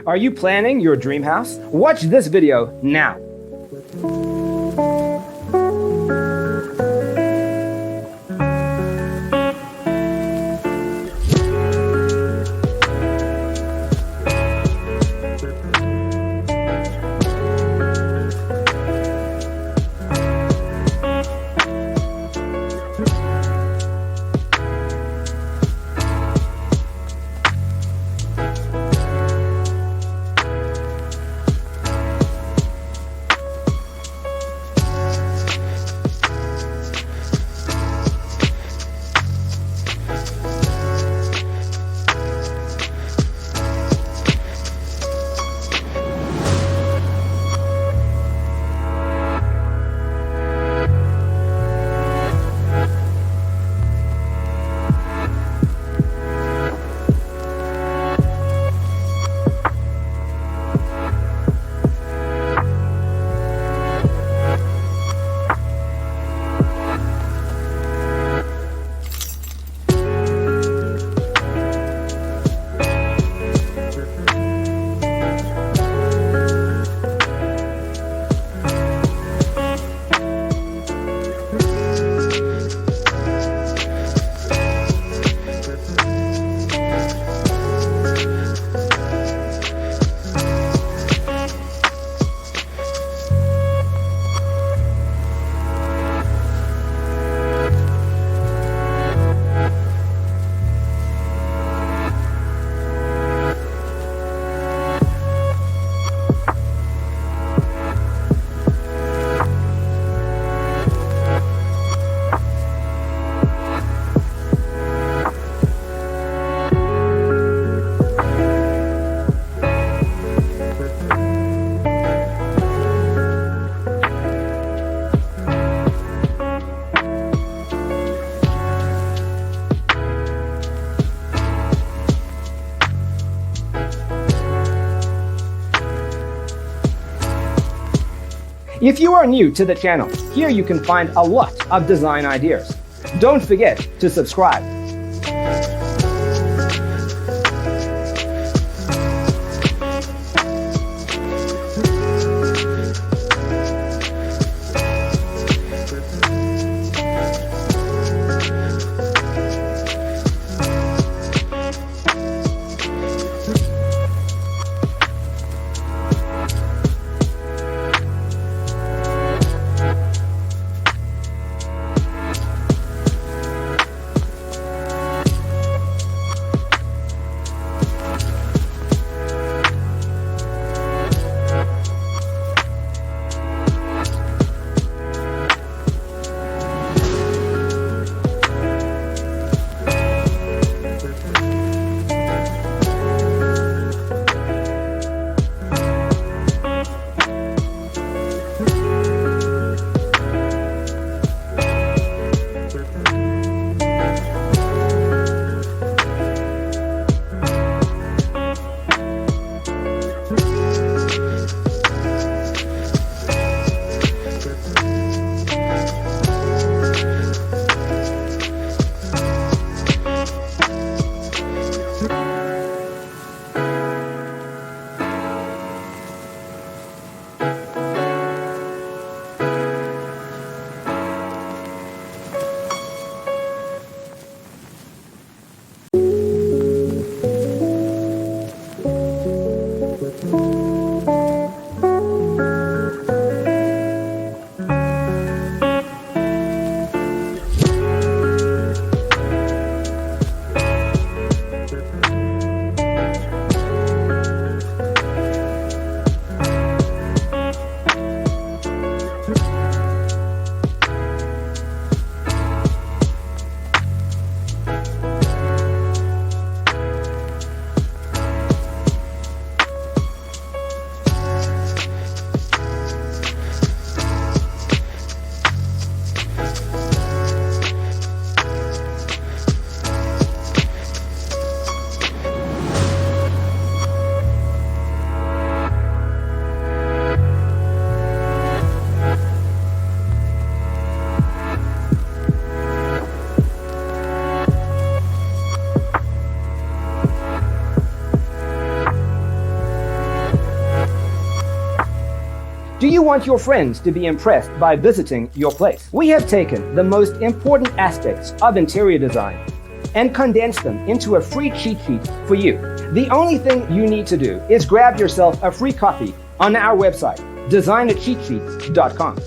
Are you planning your dream house? Watch this video now. If you are new to the channel, here you can find a lot of design ideas. Don't forget to subscribe. Do you want your friends to be impressed by visiting your place? We have taken the most important aspects of interior design and condensed them into a free cheat sheet for you. The only thing you need to do is grab yourself a free copy on our website, designercheatsheets.com.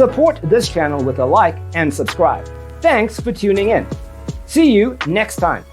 Support this channel with a like and subscribe. Thanks for tuning in. See you next time.